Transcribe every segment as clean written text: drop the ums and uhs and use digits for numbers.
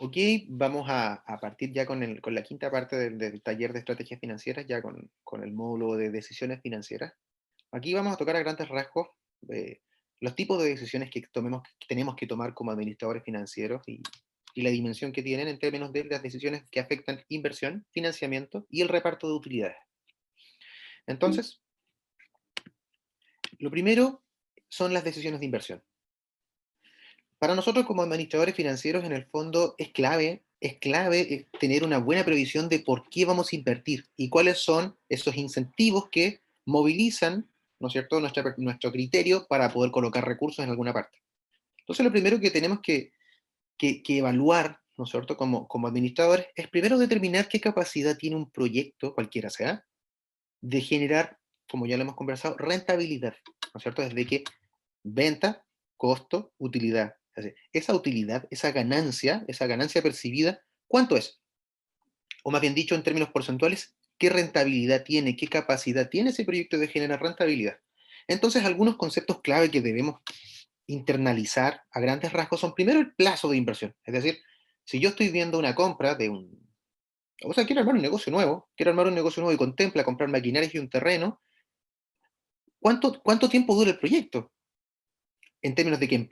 Ok, vamos a partir ya con la quinta parte del taller de estrategias financieras, ya con el módulo de decisiones financieras. Aquí vamos a tocar a grandes rasgos eh, los tipos de decisiones que tenemos que tomar como administradores financieros y la dimensión que tienen en términos de las decisiones que afectan inversión, financiamiento y el reparto de utilidades. Entonces, lo primero son las decisiones de inversión. Para nosotros como administradores financieros, en el fondo, es clave tener una buena previsión de por qué vamos a invertir y cuáles son esos incentivos que movilizan, ¿no es cierto?, nuestro criterio para poder colocar recursos en alguna parte. Entonces, lo primero que tenemos que evaluar, ¿no es cierto?, como administradores, es primero determinar qué capacidad tiene un proyecto, cualquiera sea, de generar, como ya lo hemos conversado, rentabilidad, ¿no es cierto?, desde que venta, costo, utilidad. Es decir, esa utilidad, esa ganancia percibida, ¿cuánto es? O más bien dicho, en términos porcentuales, ¿qué rentabilidad tiene, qué capacidad tiene ese proyecto de generar rentabilidad? Entonces, algunos conceptos clave que debemos internalizar a grandes rasgos son primero el plazo de inversión. Es decir, si yo estoy viendo una compra o sea, quiero armar un negocio nuevo, y contempla comprar maquinarias y un terreno, ¿cuánto tiempo dura el proyecto? En términos de que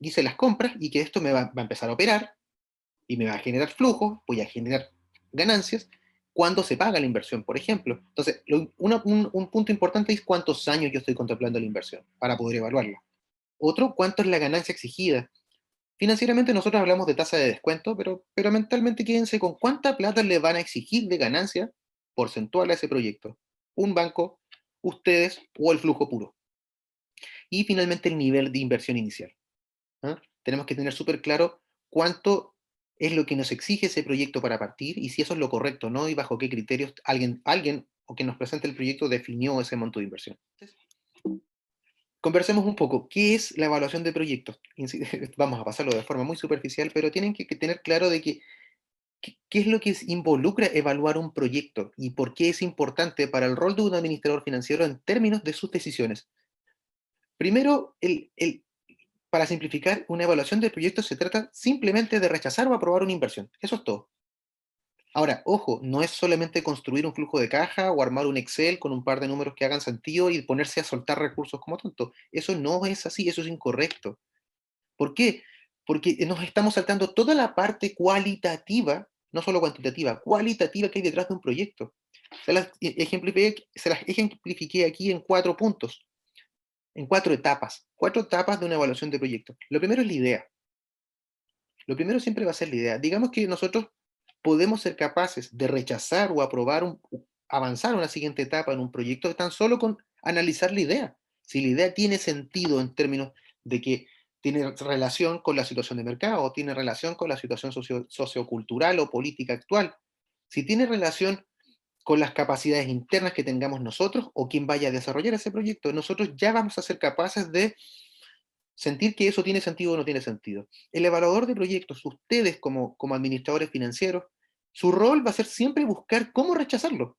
hice las compras y que esto va a empezar a operar y me va a generar flujo, voy a generar ganancias, cuando se paga la inversión, por ejemplo. Entonces, un punto importante es cuántos años yo estoy contemplando la inversión para poder evaluarla. Otro, cuánto es la ganancia exigida. Financieramente nosotros hablamos de tasa de descuento, pero mentalmente quédense con cuánta plata le van a exigir de ganancia porcentual a ese proyecto. Un banco, ustedes o el flujo puro. Y finalmente el nivel de inversión inicial. ¿Ah? Tenemos que tener súper claro cuánto es lo que nos exige ese proyecto para partir y si eso es lo correcto, ¿no? Y bajo qué criterios alguien o quien nos presente el proyecto definió ese monto de inversión. Conversemos un poco, ¿qué es la evaluación de proyectos? Vamos a pasarlo de forma muy superficial, pero tienen que tener claro de qué es lo que involucra evaluar un proyecto y por qué es importante para el rol de un administrador financiero en términos de sus decisiones. Primero, para simplificar, una evaluación del proyecto se trata simplemente de rechazar o aprobar una inversión. Eso es todo. Ahora, ojo, no es solamente construir un flujo de caja o armar un Excel con un par de números que hagan sentido y ponerse a soltar recursos como tonto. Eso no es así, eso es incorrecto. ¿Por qué? Porque nos estamos saltando toda la parte cualitativa, no solo cuantitativa, cualitativa que hay detrás de un proyecto. Se las ejemplifiqué aquí en 4 puntos, en 4 etapas de una evaluación de proyecto. Lo primero es la idea. Lo primero siempre va a ser la idea. Digamos que nosotros podemos ser capaces de rechazar o aprobar avanzar a una siguiente etapa en un proyecto tan solo con analizar la idea. Si la idea tiene sentido en términos de que tiene relación con la situación de mercado, o tiene relación con la situación sociocultural o política actual, si tiene relación con las capacidades internas que tengamos nosotros o quien vaya a desarrollar ese proyecto, nosotros ya vamos a ser capaces de sentir que eso tiene sentido o no tiene sentido. El evaluador de proyectos, ustedes como administradores financieros, su rol va a ser siempre buscar cómo rechazarlo.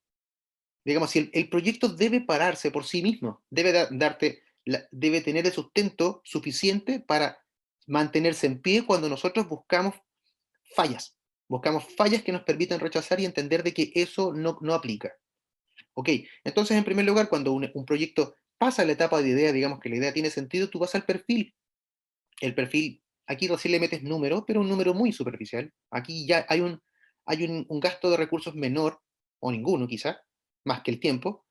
Digamos, si el proyecto debe pararse por sí mismo, debe tener el sustento suficiente para mantenerse en pie cuando nosotros fallas. Buscamos fallas que nos permitan rechazar y entender de que eso no aplica. Ok, entonces en primer lugar, cuando un proyecto pasa a la etapa de idea, digamos que la idea tiene sentido, tú vas al perfil. El perfil, aquí recién le metes número, pero un número muy superficial. Aquí ya hay un gasto de recursos menor, o ninguno quizá, más que el tiempo,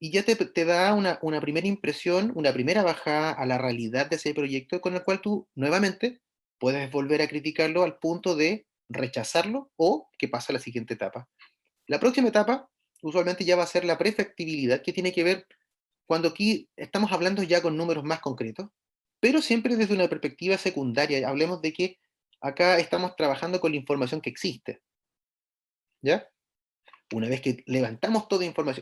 y ya te da una primera impresión, una primera bajada a la realidad de ese proyecto, con el cual tú nuevamente puedes volver a criticarlo al punto de rechazarlo o que pasa a la siguiente etapa. La próxima etapa usualmente ya va a ser la prefactibilidad, que tiene que ver cuando aquí estamos hablando ya con números más concretos, pero siempre desde una perspectiva secundaria. Hablemos de que acá estamos trabajando con la información que existe, ¿ya? Una vez que levantamos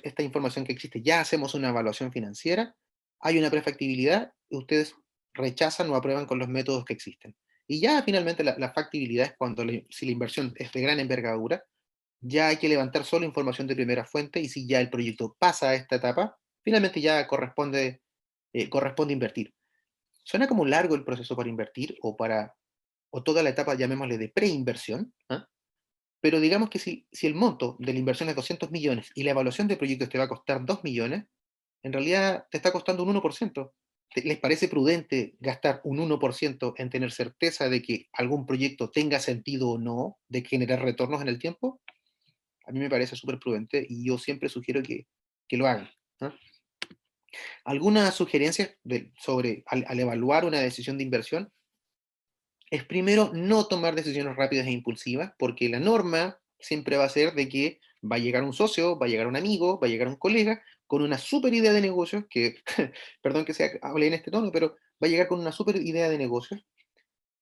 esta información que existe, ya hacemos una evaluación financiera, hay una prefactibilidad, y ustedes rechazan o aprueban con los métodos que existen. Y ya finalmente la factibilidad es cuando si la inversión es de gran envergadura, ya hay que levantar solo información de primera fuente y si ya el proyecto pasa a esta etapa, finalmente ya corresponde invertir. Suena como largo el proceso para invertir o para o toda la etapa, llamémosle, de preinversión, ¿ah? Pero digamos que si el monto de la inversión es 200 millones y la evaluación de proyectos te va a costar 2 millones, en realidad te está costando un 1%. ¿Les parece prudente gastar un 1% en tener certeza de que algún proyecto tenga sentido o no, de generar retornos en el tiempo? A mí me parece súper prudente y yo siempre sugiero que lo hagan, ¿no? Algunas sugerencias sobre al evaluar una decisión de inversión es primero no tomar decisiones rápidas e impulsivas, porque la norma siempre va a ser de que va a llegar un socio, va a llegar un amigo, va a llegar un colega con una super idea de negocios, que, perdón que sea, hable en este tono, pero va a llegar con una super idea de negocios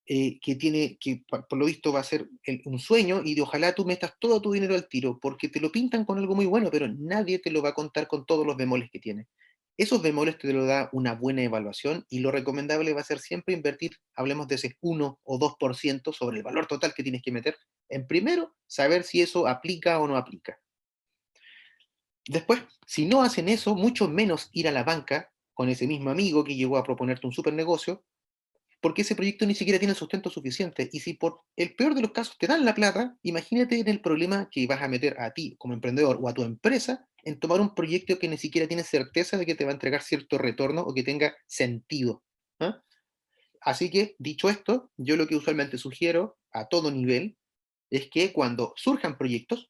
que tiene, que por lo visto va a ser un sueño y de ojalá tú metas todo tu dinero al tiro, porque te lo pintan con algo muy bueno, pero nadie te lo va a contar con todos los bemoles que tiene. Esos bemoles te lo da una buena evaluación y lo recomendable va a ser siempre invertir, hablemos de ese 1 o 2% sobre el valor total que tienes que meter, en primero saber si eso aplica o no aplica. Después, si no hacen eso, mucho menos ir a la banca con ese mismo amigo que llegó a proponerte un super negocio, porque ese proyecto ni siquiera tiene el sustento suficiente. Y si por el peor de los casos te dan la plata, imagínate en el problema que vas a meter a ti como emprendedor o a tu empresa en tomar un proyecto que ni siquiera tienes certeza de que te va a entregar cierto retorno o que tenga sentido. ¿Ah? Así que, dicho esto, yo lo que usualmente sugiero a todo nivel es que cuando surjan proyectos,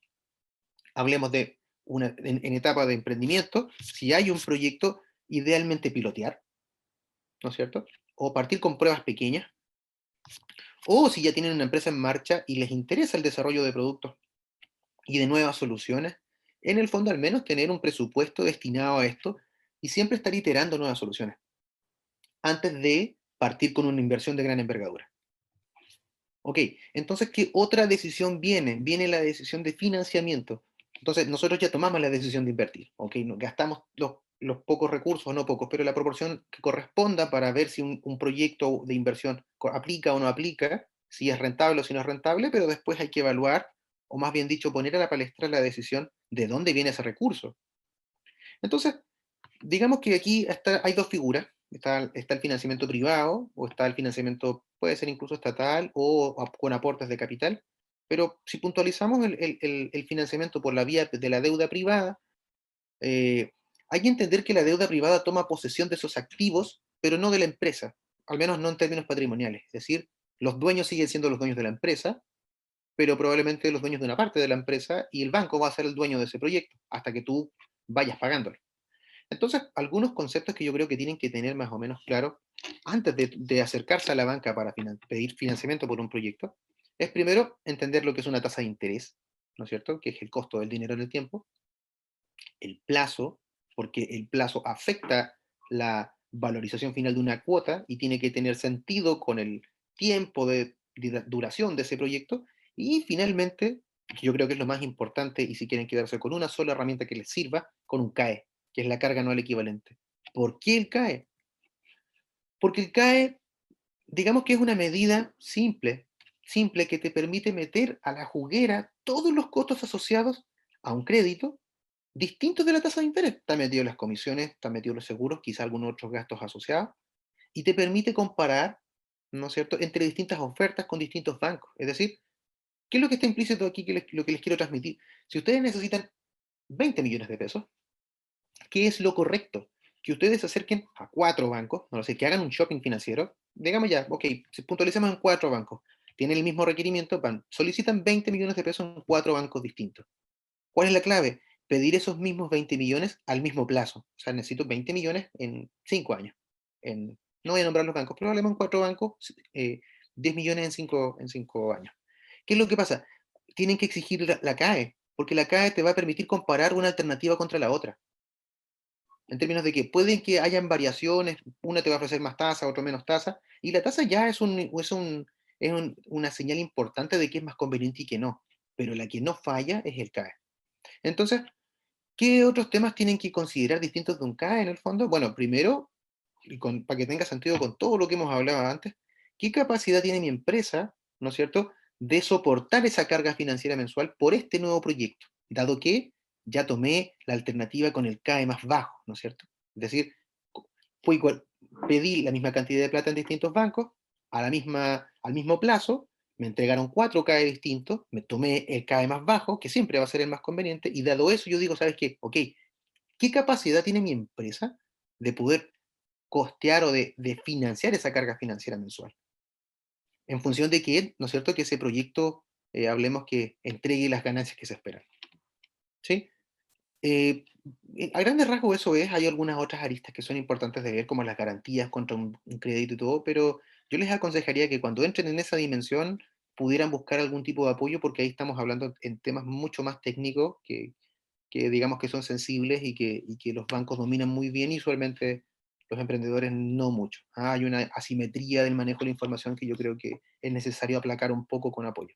hablemos de en etapa de emprendimiento, si hay un proyecto, idealmente pilotear, ¿no es cierto? O partir con pruebas pequeñas, o si ya tienen una empresa en marcha y les interesa el desarrollo de productos y de nuevas soluciones, en el fondo al menos tener un presupuesto destinado a esto y siempre estar iterando nuevas soluciones antes de partir con una inversión de gran envergadura. Ok, entonces, ¿qué otra decisión viene? Viene la decisión de financiamiento. Entonces, nosotros ya tomamos la decisión de invertir, ok, gastamos los pocos recursos, no pocos, pero la proporción que corresponda para ver si un proyecto de inversión aplica o no aplica, si es rentable o si no es rentable, pero después hay que evaluar, o más bien dicho, poner a la palestra la decisión de dónde viene ese recurso. Entonces, digamos que aquí hay dos figuras. Está el financiamiento privado, o está el financiamiento, puede ser incluso estatal, o con aportes de capital. Pero si puntualizamos el financiamiento por la vía de la deuda privada, hay que entender que la deuda privada toma posesión de esos activos, pero no de la empresa, al menos no en términos patrimoniales. Es decir, los dueños siguen siendo los dueños de la empresa, pero probablemente los dueños de una parte de la empresa, y el banco va a ser el dueño de ese proyecto hasta que tú vayas pagándolo. Entonces, algunos conceptos que yo creo que tienen que tener más o menos claros antes de acercarse a la banca para pedir financiamiento por un proyecto, es primero entender lo que es una tasa de interés, ¿no es cierto? Que es el costo del dinero en el tiempo, el plazo, porque el plazo afecta la valorización final de una cuota y tiene que tener sentido con el tiempo de duración de ese proyecto, y finalmente, que yo creo que es lo más importante, y si quieren quedarse con una sola herramienta que les sirva, con un CAE, que es la carga anual equivalente. ¿Por qué el CAE? Porque el CAE, digamos que es una medida simple que te permite meter a la juguera todos los costos asociados a un crédito distintos de la tasa de interés. Está metido las comisiones, está metido los seguros, quizá algunos otros gastos asociados, y te permite comparar, ¿no es cierto?, entre distintas ofertas con distintos bancos. Es decir, ¿qué es lo que está implícito aquí, lo que les quiero transmitir? Si ustedes necesitan 20 millones de pesos, ¿qué es lo correcto? Que ustedes se acerquen a 4 bancos, no lo sé, que hagan un shopping financiero, digamos ya, ok, si puntualizamos en 4 bancos, tienen el mismo requerimiento, solicitan 20 millones de pesos en 4 bancos distintos. ¿Cuál es la clave? Pedir esos mismos 20 millones al mismo plazo. O sea, necesito 20 millones en 5 años. No voy a nombrar los bancos, pero hablemos en 4 bancos, 10 millones en cinco años. ¿Qué es lo que pasa? Tienen que exigir la CAE, porque la CAE te va a permitir comparar una alternativa contra la otra. En términos de que pueden que hayan variaciones, una te va a ofrecer más tasa, otra menos tasa, y la tasa ya una señal importante de que es más conveniente y que no. Pero la que no falla es el CAE. Entonces, ¿qué otros temas tienen que considerar distintos de un CAE en el fondo? Bueno, primero, para que tenga sentido con todo lo que hemos hablado antes, ¿qué capacidad tiene mi empresa, ¿no es cierto?, de soportar esa carga financiera mensual por este nuevo proyecto, dado que ya tomé la alternativa con el CAE más bajo, ¿no es cierto? Es decir, fue igual, pedí la misma cantidad de plata en distintos bancos, al mismo plazo, me entregaron 4 CAE distintos, me tomé el CAE más bajo, que siempre va a ser el más conveniente, y dado eso yo digo, ¿sabes qué? Ok, ¿qué capacidad tiene mi empresa de poder costear o de financiar esa carga financiera mensual? En función de que, ¿no es cierto?, que ese proyecto, hablemos que entregue las ganancias que se esperan, ¿sí? Eh, a grandes rasgos eso es, hay algunas otras aristas que son importantes de ver, como las garantías contra un crédito y todo, pero yo les aconsejaría que cuando entren en esa dimensión pudieran buscar algún tipo de apoyo, porque ahí estamos hablando en temas mucho más técnicos que digamos que son sensibles y que los bancos dominan muy bien y usualmente los emprendedores no mucho. Hay una asimetría del manejo de la información que yo creo que es necesario aplacar un poco con apoyo.